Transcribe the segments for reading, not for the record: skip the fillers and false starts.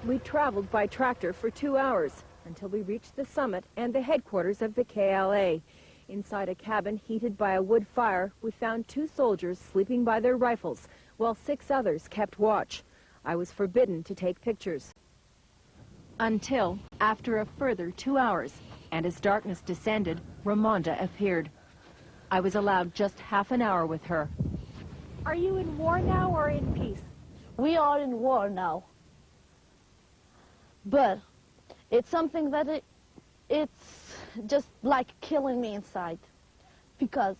We traveled by tractor for 2 hours until we reached the summit and the headquarters of the KLA. Inside a cabin heated by a wood fire, we found 2 soldiers sleeping by their rifles, while 6 others kept watch. I was forbidden to take pictures. Until, after a further 2 hours, and as darkness descended, Ramonda appeared. I was allowed just half an hour with her. Are you in war now or in peace? We are in war now. But it's something that it's just like killing me inside. Because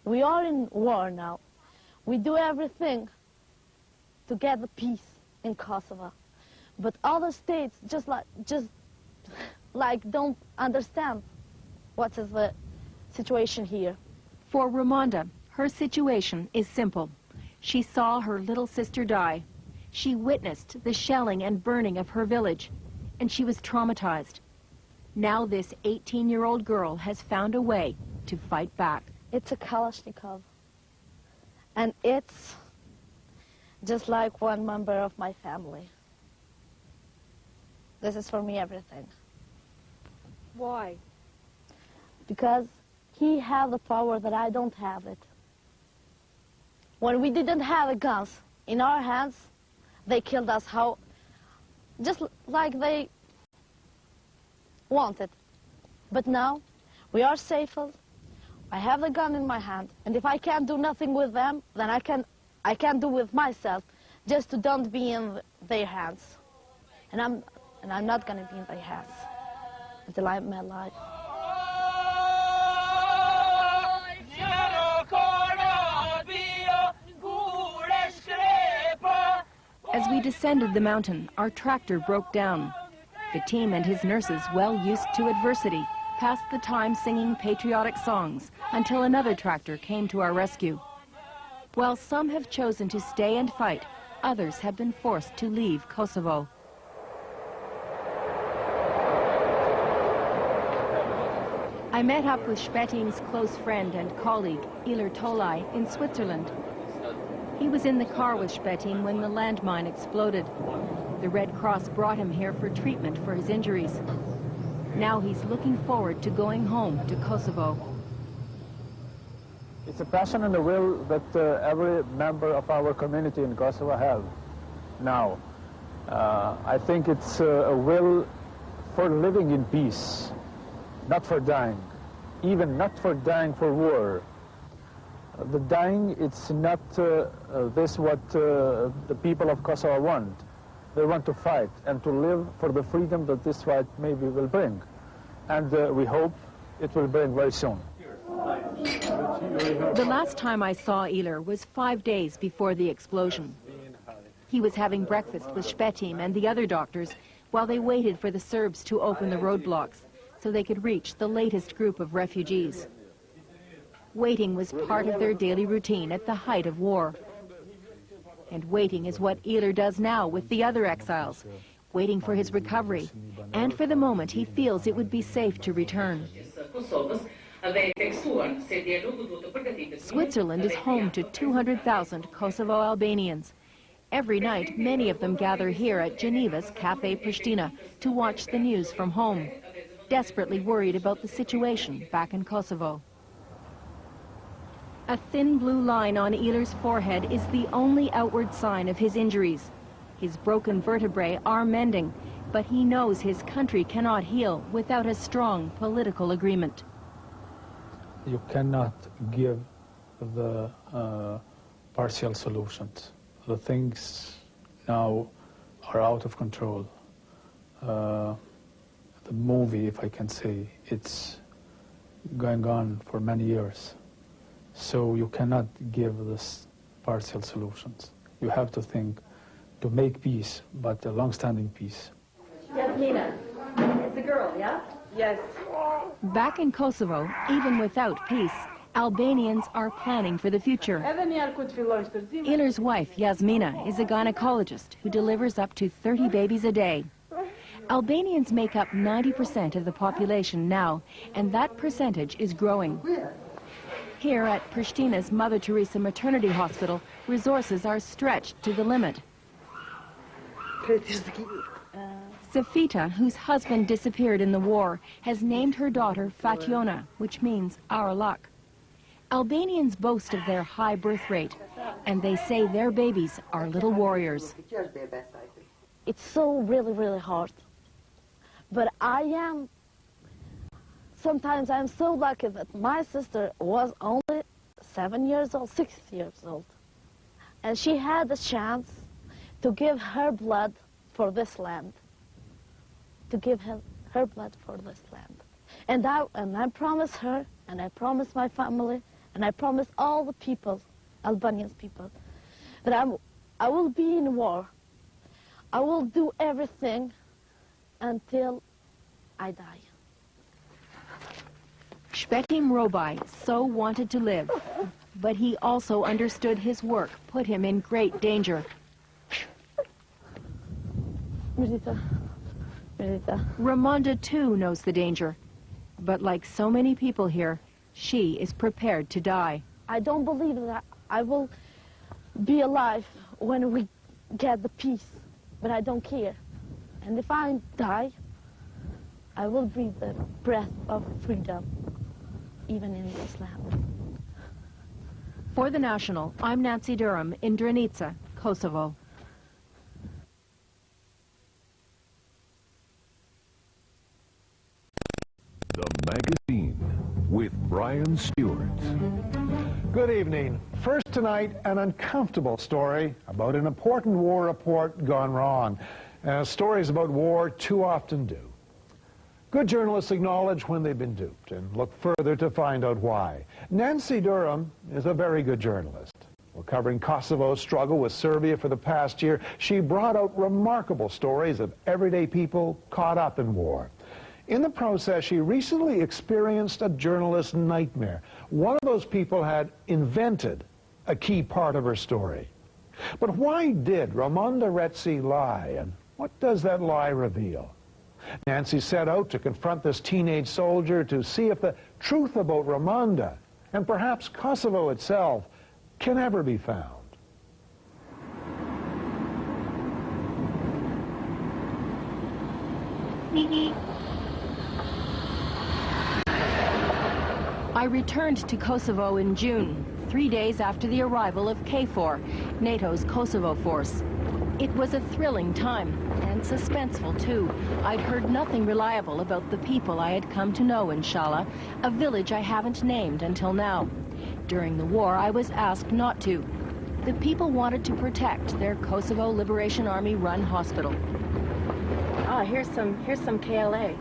we are in war now. We do everything to get the peace in Kosovo. But other states just don't understand what is the situation here. For Ramonda, her situation is simple. She saw her little sister die. She witnessed the shelling and burning of her village, and she was traumatized. Now this 18-year-old girl has found a way to fight back. It's a Kalashnikov, and it's just like one member of my family. This is for me everything. Why? Because he had the power that I don't have it. When we didn't have the guns in our hands, they killed us just like they wanted. But now, we are safe. I have the gun in my hand, and if I can't do nothing with them, then I can do with myself, just to don't be in their hands. And I'm not gonna be in their hands until I end my life. As we descended the mountain, our tractor broke down. The team and his nurses, well used to adversity, passed the time singing patriotic songs until another tractor came to our rescue. While some have chosen to stay and fight, others have been forced to leave Kosovo. I met up with Speting's close friend and colleague, Ilir Tolai, in Switzerland. He was in the car with Speting when the landmine exploded. The Red Cross brought him here for treatment for his injuries. Now he's looking forward to going home to Kosovo. It's a passion and a will that every member of our community in Kosovo have now. I think it's a will for living in peace, not for dying, even not for dying for war. The dying, it's not this what the people of Kosovo want. They want to fight and to live for the freedom that this fight maybe will bring. And we hope it will bring very soon. The last time I saw Ilir was 5 days before the explosion. He was having breakfast with Speting and the other doctors while they waited for the Serbs to open the roadblocks so they could reach the latest group of refugees. Waiting was part of their daily routine at the height of war. And waiting is what Ilir does now with the other exiles, waiting for his recovery, and for the moment he feels it would be safe to return. Switzerland is home to 200,000 Kosovo Albanians. Every night, many of them gather here at Geneva's Café Pristina to watch the news from home, desperately worried about the situation back in Kosovo. A thin blue line on Ilir's forehead is the only outward sign of his injuries. His broken vertebrae are mending, but he knows his country cannot heal without a strong political agreement. You cannot give the partial solutions. The things now are out of control. The movie, if I can say, it's going on for many years. So you cannot give this partial solutions. You have to think to make peace, but a long-standing peace. Yasmina, it's a girl, yeah? Yes. Back in Kosovo, even without peace, Albanians are planning for the future. Ilir's wife, Yasmina, is a gynecologist who delivers up to 30 babies a day. Albanians make up 90% of the population now, and that percentage is growing. Here at Pristina's Mother Teresa Maternity Hospital, resources are stretched to the limit. Safita, whose husband disappeared in the war, has named her daughter Fationa, which means our luck. Albanians boast of their high birth rate, and they say their babies are little warriors. It's so really hard. But sometimes I'm so lucky that my sister was only 7 years old, 6 years old. And she had the chance to give her blood for this land. To give her blood for this land. And I promise her, and I promise my family, and I promise all the people, Albanian people, that I will be in war. I will do everything until I die. Shpetim Robai so wanted to live, but he also understood his work put him in great danger. Ramonda too knows the danger, but like so many people here, she is prepared to die. I don't believe that I will be alive when we get the peace, but I don't care. And if I die, I will breathe the breath of freedom, even in this land. For The National, I'm Nancy Durham in Drenica, Kosovo. The Magazine with Brian Stewart. Good evening. First tonight, an uncomfortable story about an important war report gone wrong. Stories about war too often do. Good journalists acknowledge when they've been duped and look further to find out why. Nancy Durham is a very good journalist. While covering Kosovo's struggle with Serbia for the past year, she brought out remarkable stories of everyday people caught up in war. In the process, she recently experienced a journalist's nightmare. One of those people had invented a key part of her story. But why did Ramonda Retzi lie, and what does that lie reveal? Nancy set out to confront this teenage soldier to see if the truth about Ramonda, and perhaps Kosovo itself, can ever be found. I returned to Kosovo in June, 3 days after the arrival of KFOR, NATO's Kosovo force. It was a thrilling time, and suspenseful too. I'd heard nothing reliable about the people I had come to know in Shala, a village I haven't named until now. During the war, I was asked not to. The people wanted to protect their Kosovo Liberation Army-run hospital. Ah, here's some KLA.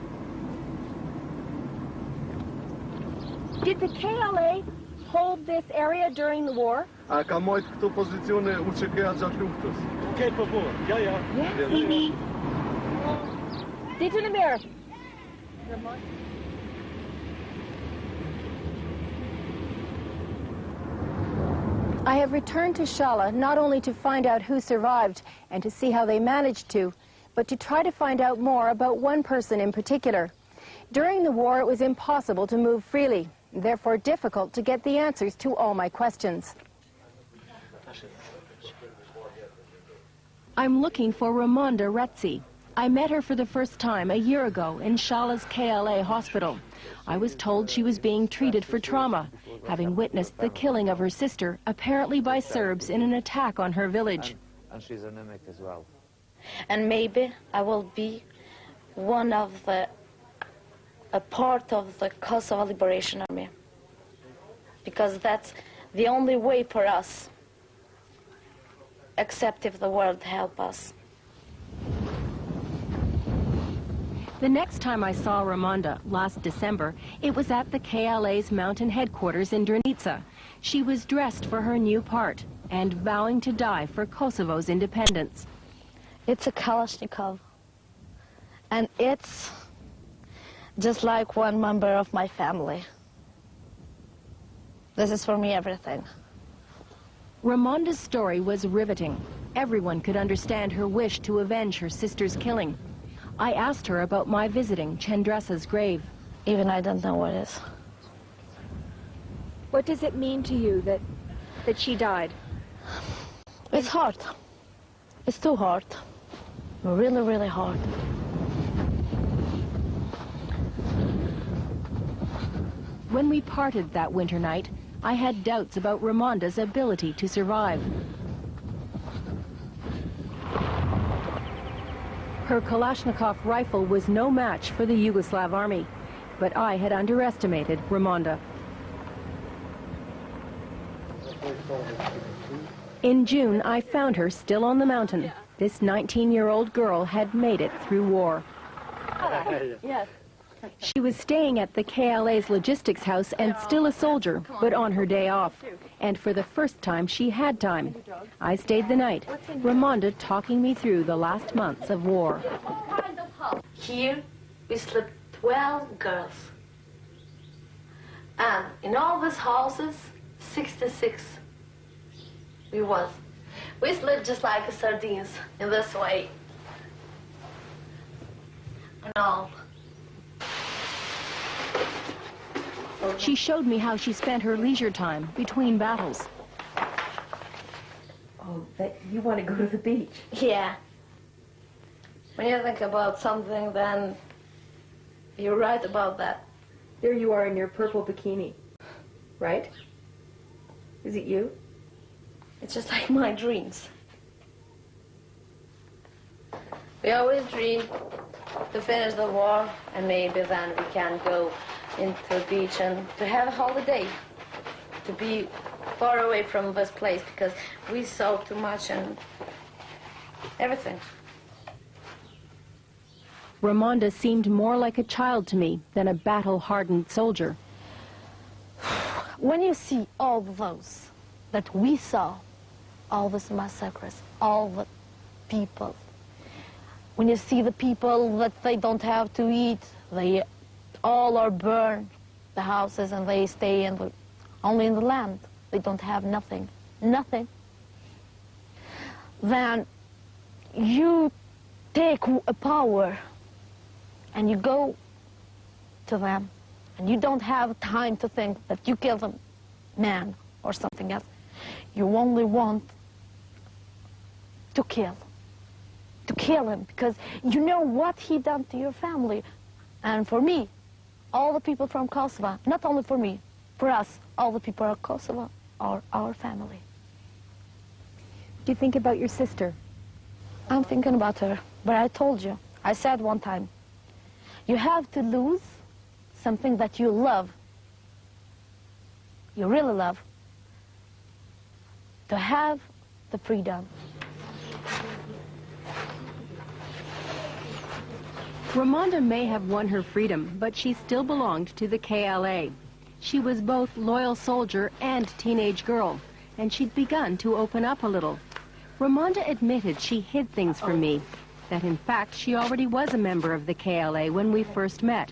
Did the KLA hold this area during the war? A ka mojt këto pozicione UÇK-ja gjatë luftës. Okej, po. Ja. Dito na mirë. I have returned to Shala not only to find out who survived and to see how they managed to, but to try to find out more about one person in particular. During the war, it was impossible to move freely, therefore difficult to get the answers to all my questions. I'm looking for Ramonda Retzi. I met her for the first time a year ago in Shala's KLA hospital. I was told she was being treated for trauma, having witnessed the killing of her sister, apparently by Serbs in an attack on her village. And she's anemic as well. And maybe I will be a part of the Kosovo Liberation Army, because that's the only way for us, except if the world help us. The next time I saw Ramonda, last December, it was at the KLA's mountain headquarters in Drenica. She was dressed for her new part and vowing to die for Kosovo's independence. It's a Kalashnikov, and it's just like one member of my family. This is for me everything. Ramonda's story was riveting. Everyone could understand her wish to avenge her sister's killing. I asked her about my visiting Cendresa's grave. Even I don't know what it is. What does it mean to you that she died? It's hard. It's too hard. Really, really hard. When we parted that winter night, I had doubts about Ramonda's ability to survive. Her Kalashnikov rifle was no match for the Yugoslav army, but I had underestimated Ramonda. In June, I found her still on the mountain. This 19-year-old girl had made it through war. Yes. She was staying at the KLA's logistics house and still a soldier, but on her day off. And for the first time, she had time. I stayed the night, Ramonda talking me through the last months of war. Here, we slept 12 girls. And in all these houses, 66 we was. We slept just like sardines in this way. And all. She showed me how she spent her leisure time between battles. Oh, you want to go to the beach? Yeah. When you think about something, then you're right about that. There you are in your purple bikini, right? Is it you? It's just like my dreams. We always dream to finish the war, and maybe then we can go into the beach and to have a holiday, to be far away from this place, because we saw too much and everything. Ramonda seemed more like a child to me than a battle-hardened soldier. When you see all those that we saw, all these massacres, all the people, when you see the people that they don't have to eat, they all are burned, the houses, and they stay only in the land. They don't have nothing, nothing. Then you take a power and you go to them, and you don't have time to think that you killed a man or something else. You only want to kill him, because you know what he done to your family. And for me, all the people from Kosovo, not only for me, for us, all the people of Kosovo are our family. Do you think about your sister? I'm thinking about her, but I told you, I said one time, you have to lose something that you love, you really love, to have the freedom. Ramonda may have won her freedom, but she still belonged to the KLA. She was both loyal soldier and teenage girl, and she'd begun to open up a little. Ramonda admitted she hid things from me, that in fact she already was a member of the KLA when we first met.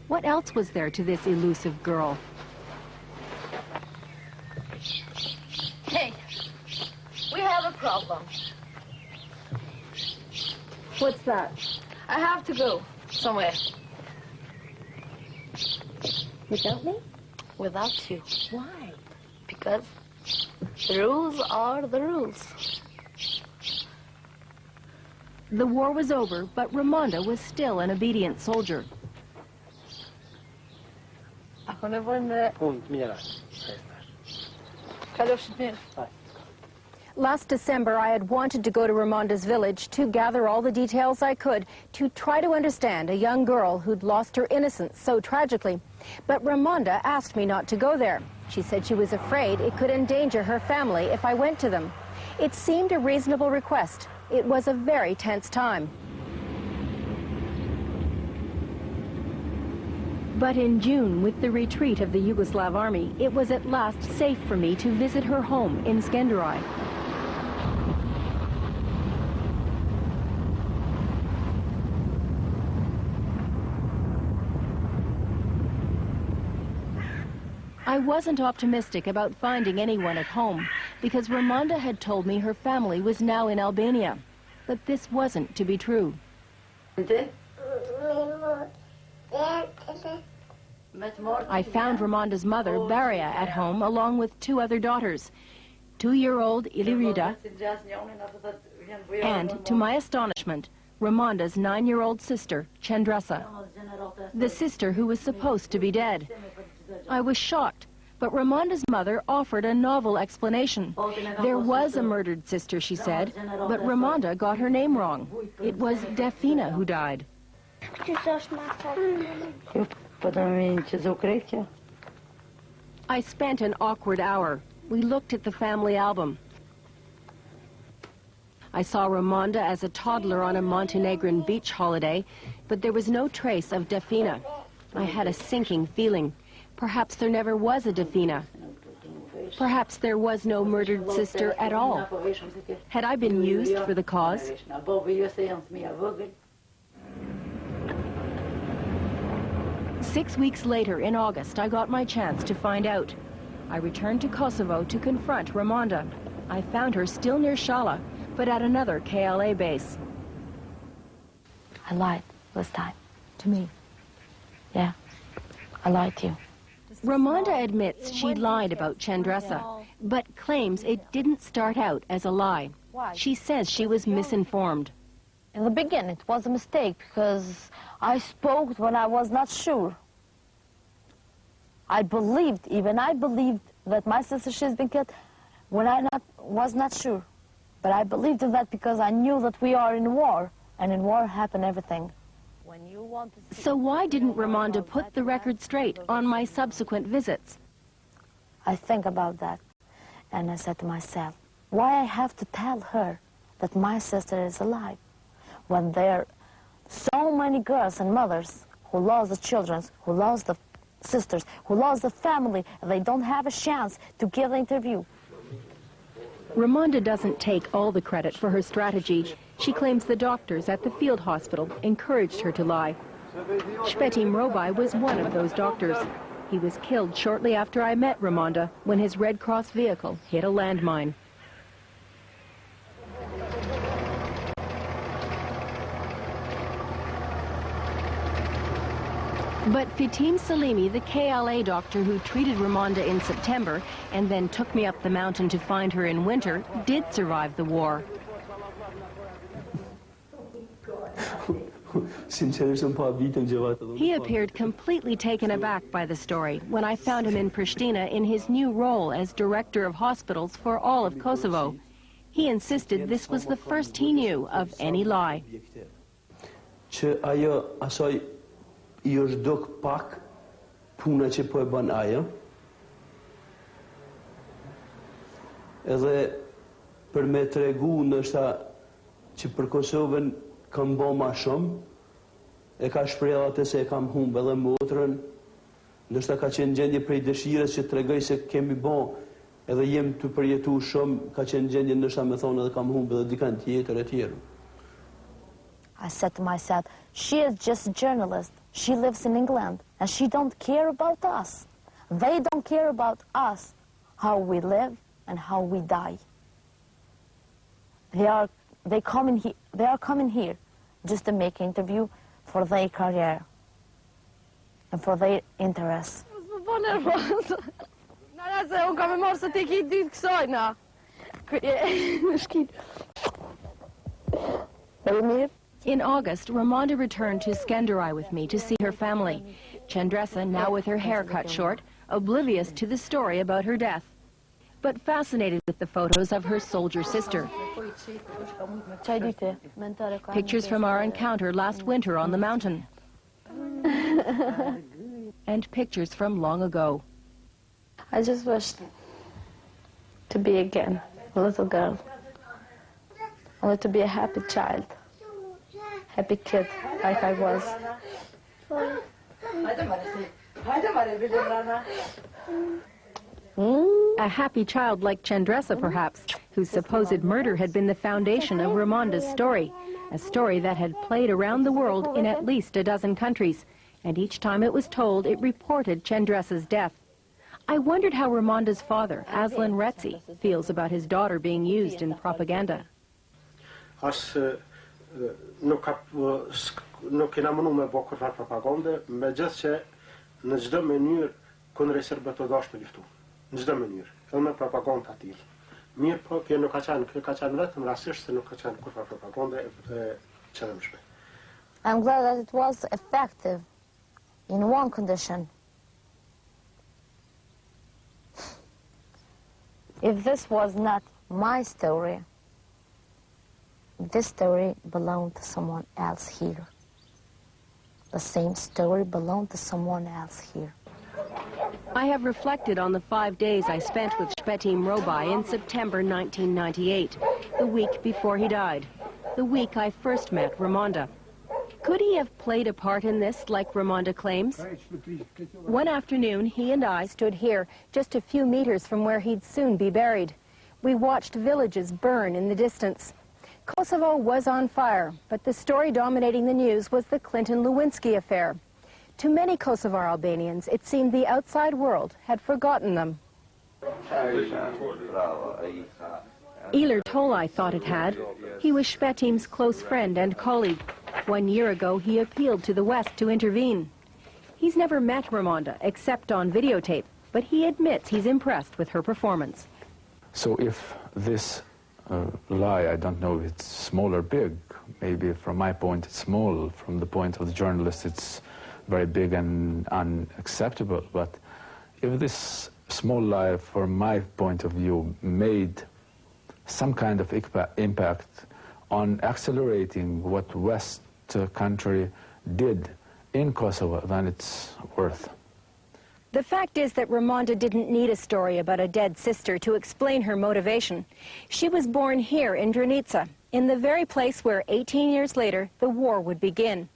What else was there to this elusive girl? Hey, we have a problem. What's that? I have to go somewhere. Without me? Without you. Why? Because the rules are the rules. The war was over, but Ramonda was still an obedient soldier. Last December, I had wanted to go to Ramonda's village to gather all the details I could to try to understand a young girl who'd lost her innocence so tragically. But Ramonda asked me not to go there. She said she was afraid it could endanger her family if I went to them. It seemed a reasonable request. It was a very tense time. But in June, with the retreat of the Yugoslav army, it was at last safe for me to visit her home in Skenderaj. I wasn't optimistic about finding anyone at home because Ramonda had told me her family was now in Albania. But this wasn't to be true. I found Ramonda's mother, Baria, at home along with two other daughters, 2-year-old Ilirida and, to my astonishment, Ramonda's 9-year-old sister, Chandresa, the sister who was supposed to be dead. I was shocked, but Ramonda's mother offered a novel explanation. There was a murdered sister, she said, but Ramonda got her name wrong. It was Defina who died. I spent an awkward hour. We looked at the family album. I saw Ramonda as a toddler on a Montenegrin beach holiday, but there was no trace of Defina. I had a sinking feeling. Perhaps there never was a Defina. Perhaps there was no murdered sister at all. Had I been used for the cause? 6 weeks later, in August, I got my chance to find out. I returned to Kosovo to confront Ramonda. I found her still near Shala, but at another KLA base. I lied this time. To me? Yeah, I lied to you. Ramonda admits she lied about Chandresa, but claims it didn't start out as a lie. She says she was misinformed. In the beginning, it was a mistake because I spoke when I was not sure. I believed that my sister, she's been killed when I was not sure. But I believed in that because I knew that we are in war, and in war happen everything. When you want to see, so why didn't Ramonda put the record straight on my subsequent visits? I think about that, and I said to myself, why I have to tell her that my sister is alive, when there are so many girls and mothers who lost the children, who lost the sisters, who lost the family, and they don't have a chance to give the interview. Ramonda doesn't take all the credit for her strategy. She claims the doctors at the field hospital encouraged her to lie. Shpetim Robai was one of those doctors. He was killed shortly after I met Ramonda when his Red Cross vehicle hit a landmine. But Fatim Salimi, the KLA doctor who treated Ramonda in September and then took me up the mountain to find her in winter, did survive the war. He appeared completely taken aback by the story when I found him in Pristina in his new role as director of hospitals for all of Kosovo. He insisted this was the first he knew of any lie. I është dok pak puna që po e bën ajo. Edhe për me tregu ndoshta që për Kosovën kam bë më shumë, e ka shprehur atë se e kam humbë edhe motrën, ndoshta ka qenë gjendje prej dëshirës që tregoj se kemi bë, edhe jem të përjetuar shumë, ka qenë gjendje ndoshta më thonë edhe kam humbë edhe dikant tjetër e tjerë. I said to myself, she is just a journalist. She lives in England, and she don't care about us. They don't care about us, how we live and how we die. They are coming here just to make an interview for their career and for their interests. In August, Ramonda returned to Skenderai with me to see her family. Chandresa, now with her hair cut short, oblivious to the story about her death, but fascinated with the photos of her soldier sister. Pictures from our encounter last winter on the mountain. And pictures from long ago. I just wished to be again a little girl. I wanted to be a happy child. Happy kid, like I was. A happy child like Chandresa, perhaps, whose supposed murder had been the foundation of Ramonda's story, a story that had played around the world in at least a dozen countries, and each time it was told, it reported Chandresa's death. I wondered how Ramonda's father, Aslan Retzi, feels about his daughter being used in propaganda. Nuk kena mënu me bo kërfar propagande, me gjithë që në gjdo mënyrë kundër serbëve të dashur me luftu. Në gjdo mënyrë, edhe me propagandë atil. Mirë po, kjo nuk ka qenë vetëm rastisht se nuk ka qenë kërfar propagande Qëllëmshme. I'm glad that it was effective in one condition. If this was not my story, this story belonged to someone else here. The same story belonged to someone else here. I have reflected on the 5 days I spent with Shpetim Robai in September 1998, the week before he died, the week I first met Ramonda. Could he have played a part in this, like Ramonda claims? One afternoon, he and I stood here, just a few meters from where he'd soon be buried. We watched villages burn in the distance. Kosovo was on fire, but the story dominating the news was the Clinton-Lewinsky affair. To many Kosovar Albanians, it seemed the outside world had forgotten them. Ilir Tolai thought it had. He was Shpetim's close friend and colleague. 1 year ago, he appealed to the West to intervene. He's never met Ramonda, except on videotape, but he admits he's impressed with her performance. So if this lie, I don't know if it's small or big, maybe from my point it's small, from the point of the journalist it's very big and unacceptable, but if this small lie, from my point of view, made some kind of impact on accelerating what West country did in Kosovo, then it's worth. The fact is that Ramonda didn't need a story about a dead sister to explain her motivation. She was born here in Drenica, in the very place where 18 years later the war would begin.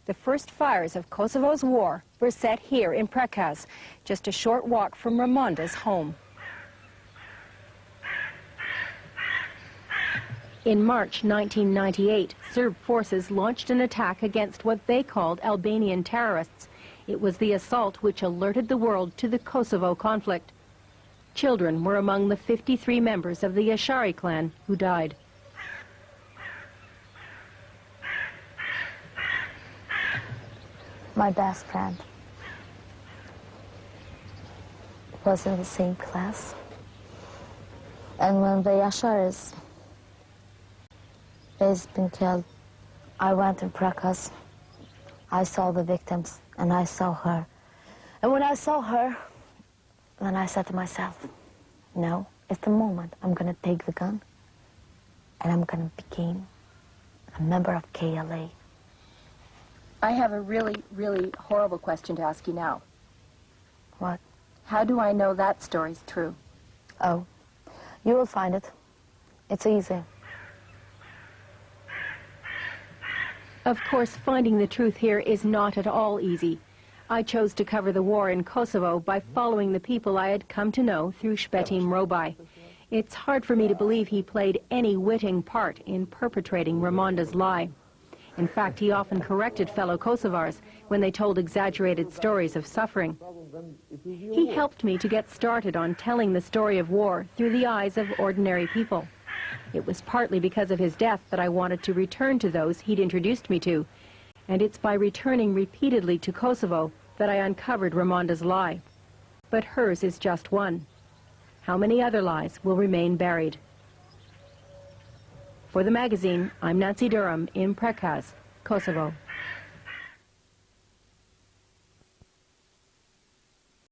The first fires of Kosovo's war were set here in Prekaz, just a short walk from Ramonda's home. In March 1998, Serb forces launched an attack against what they called Albanian terrorists. It was the assault which alerted the world to the Kosovo conflict. Children were among the 53 members of the Ashari clan who died. My best friend was in the same class. And when the Asharis has been killed, I went in Prekaz. I saw the victims, and I saw her. And when I saw her, then I said to myself, no, it's the moment I'm going to take the gun, and I'm going to become a member of KLA. I have a really, really horrible question to ask you now. What? How do I know that story's true? Oh, you will find it. It's easy. Of course, finding the truth here is not at all easy. I chose to cover the war in Kosovo by following the people I had come to know through Shpetim Robai. It's hard for me to believe he played any witting part in perpetrating Ramonda's lie. In fact, he often corrected fellow Kosovars when they told exaggerated stories of suffering. He helped me to get started on telling the story of war through the eyes of ordinary people. It was partly because of his death that I wanted to return to those he'd introduced me to, and it's by returning repeatedly to Kosovo that I uncovered Ramonda's lie. But hers is just one. How many other lies will remain buried? For the magazine, I'm Nancy Durham in Prekaz, Kosovo.